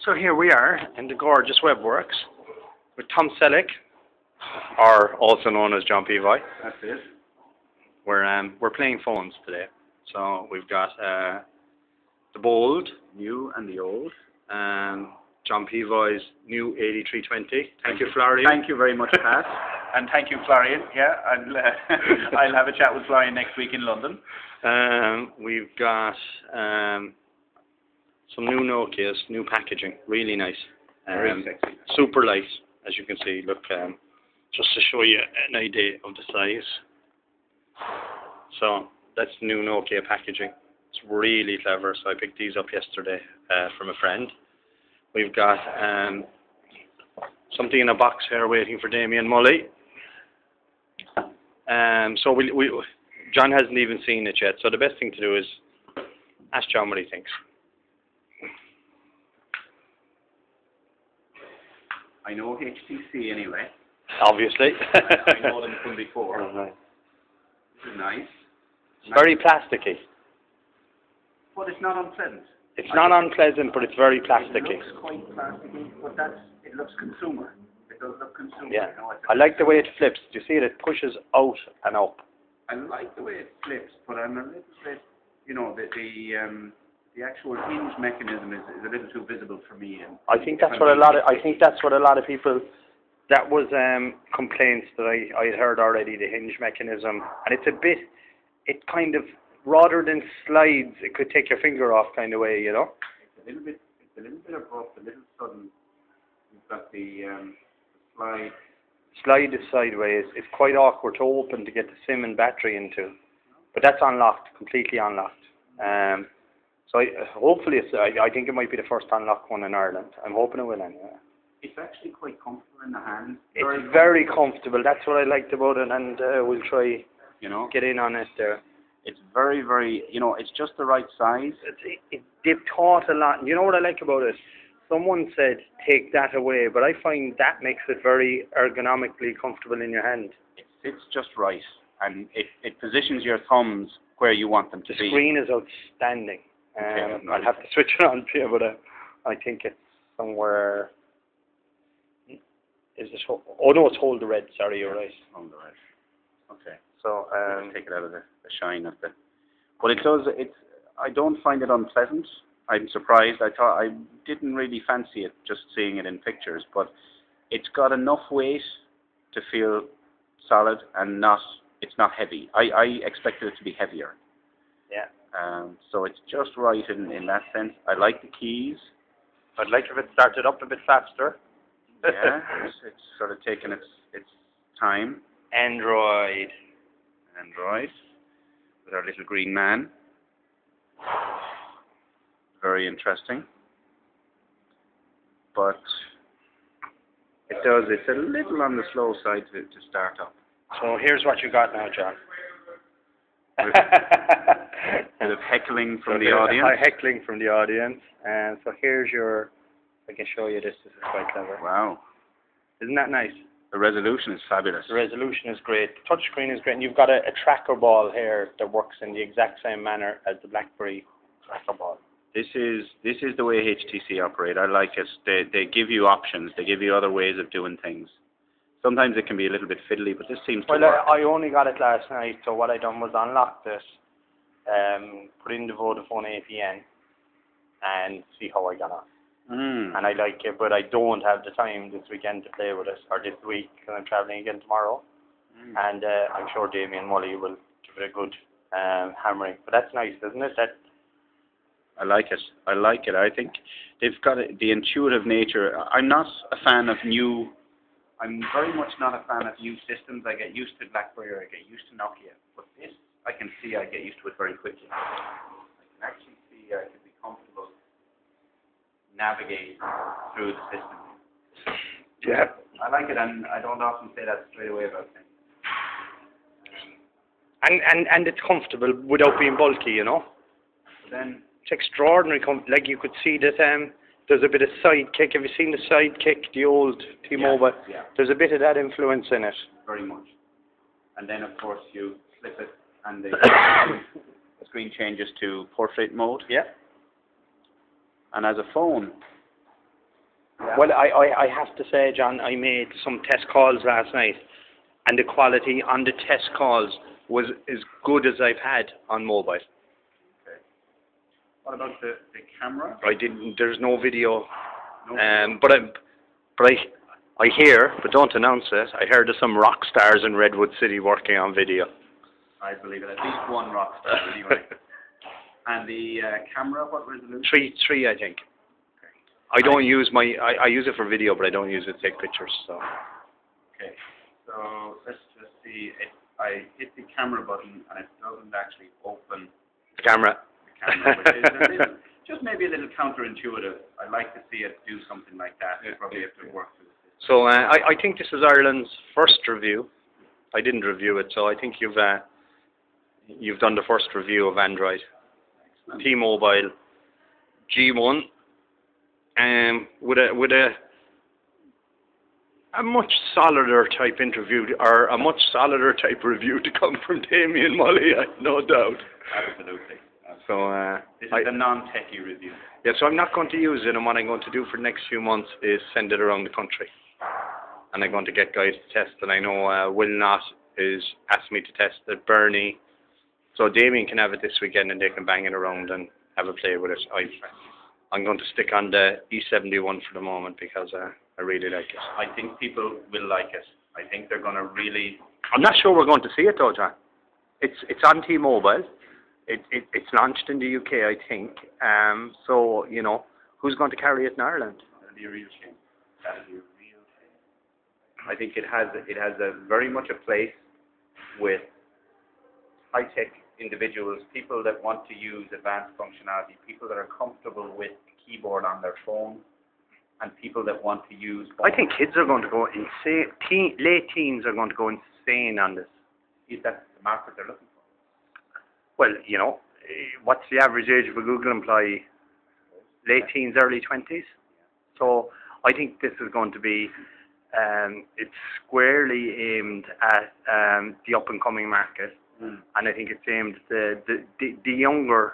So here we are in the gorgeous Webworks with Tom Selleck, or also known as John Peavoy. That's it. We're playing phones today. So we've got the Bold, new and the old, John Peavoy's new 8320. Thank you, Florian. Thank you very much, Pat. And thank you, Florian. Yeah, I'll have a chat with Florian next week in London. We've got some new Nokia's, new packaging, really nice. Very sexy. Super light, as you can see. Look, just to show you an idea of the size. So that's the new Nokia packaging. It's really clever. So I picked these up yesterday from a friend. We've got something in a box here waiting for Damien Mully. So John hasn't even seen it yet. So the best thing to do is ask John what he thinks. I know HTC anyway. Obviously. I know them from before. Right. This is nice. It's very plasticky. But it's not unpleasant. It's not unpleasant, but it's very plasticky. It looks quite plasticky, but it looks consumer. It does look consumer. Yeah. You know, I like the way it flips. Do you see it? It pushes out and up. I like the way it flips, but I'm a little bit, the actual hinge mechanism is a little too visible for me. And I think that's what a lot of people. That was complaints that I had heard already. The hinge mechanism, and it's a bit. It kind of, rather than slides, it could take your finger off kind of way, you know. It's a little bit abrupt, a little sudden. You've got the slide. Slide is sideways. It's quite awkward to open to get the SIM and battery into, but that's unlocked, completely unlocked. So hopefully I think it might be the first unlocked one in Ireland. I'm hoping it will anyway. It's actually quite comfortable in the hand. It's very comfortable. That's what I liked about it, and we'll try, get in on it there. It's very, very, it's just the right size. They've taught a lot. And you know what I like about it? Someone said take that away, but I find that makes it very ergonomically comfortable in your hand. It sits just right, and it positions your thumbs where you want them to be. The screen is outstanding. I'll have to switch it on to you, but I think it's somewhere. Is it? Oh no, it's Hold the Red. Sorry, you're right. Hold the Red. Okay. So take it out of the shine of the. But it does. I don't find it unpleasant. I'm surprised. I didn't really fancy it just seeing it in pictures, but it's got enough weight to feel solid and it's not heavy. I expected it to be heavier. Yeah. So it's just right in that sense. I like the keys. I'd like if it started up a bit faster. Yeah, it's sort of taken its time. Android with our little green man. Very interesting. But it's a little on the slow side to start up. So here's what you got now, John. A bit of heckling from the audience. Heckling from the audience. And so here's I can show you this. This is quite clever. Wow. Isn't that nice? The resolution is fabulous. The resolution is great. The touchscreen is great. And you've got a tracker ball here that works in the exact same manner as the BlackBerry tracker ball. This is the way HTC operate. I like it. They give you options. They give you other ways of doing things. Sometimes it can be a little bit fiddly, but this seems to work. Well, I only got it last night, so what I done was unlock this, put in the Vodafone APN, and see how I got on. And I like it, but I don't have the time this weekend to play with it, or this week, because I'm travelling again tomorrow. And I'm sure Damien Mully will give it a good hammering. But that's nice, isn't it? I like it. I think they've got the intuitive nature. I'm very much not a fan of new systems. I get used to BlackBerry or I get used to Nokia. But this, I can see I get used to it very quickly. I can actually see I can be comfortable navigating through the system. Yeah. I like it, and I don't often say that straight away about things. And it's comfortable without being bulky, you know. But then it's extraordinary. Like you could see that there's a bit of sidekick. Have you seen the sidekick, the old T-Mobile? Yeah. There's a bit of that influence in it. Very much. And then of course you flip it, and the screen changes to portrait mode. Yeah. And as a phone, Well, I have to say, John, I made some test calls last night, and the quality on the test calls was as good as I've had on mobile. Okay. What about the camera? I didn't. There's no video. No. But I hear, but don't announce it. I heard of some rock stars in Redwood City working on video. I believe it. At least one rock star anyway. And the camera, what resolution? 3, I think. I don't use I use it for video, but I don't use it to take pictures. So. Okay. So let's just see. If I hit the camera button and it doesn't actually open The camera. which is a little, just maybe a little counterintuitive. I'd like to see it do something like that. You probably have to work through it. So I think this is Ireland's first review. I didn't review it, so I think you've done the first review of Android. Excellent. T-Mobile G1, with a much solider type interview, or a much solider type review to come from Damien Molly, no doubt. Absolutely. So this is a non-techie review. Yeah, so I'm not going to use it, and what I'm going to do for the next few months is send it around the country. And I'm going to get guys to test it. I know Will Knott is asked me to test it, Bernie. So Damien can have it this weekend, and they can bang it around and have a play with it. I'm going to stick on the E71 for the moment because I really like it. I think people will like it. I think they're going to really... I'm not sure we're going to see it though, John. It's on T-Mobile. It's launched in the UK, I think. So, you know, who's going to carry it in Ireland? That'll be a real shame. That'll be a real shame. I think it has a very much a place with high-tech individuals, people that want to use advanced functionality, people that are comfortable with the keyboard on their phone, and people that want to use... I think kids are going to go insane. Late teens are going to go insane on this. Is that the market they're looking for? Well, you know, what's the average age of a Google employee? Late teens, early 20s. So I think this is going to be, it's squarely aimed at the up-and-coming market. And I think it's aimed at the younger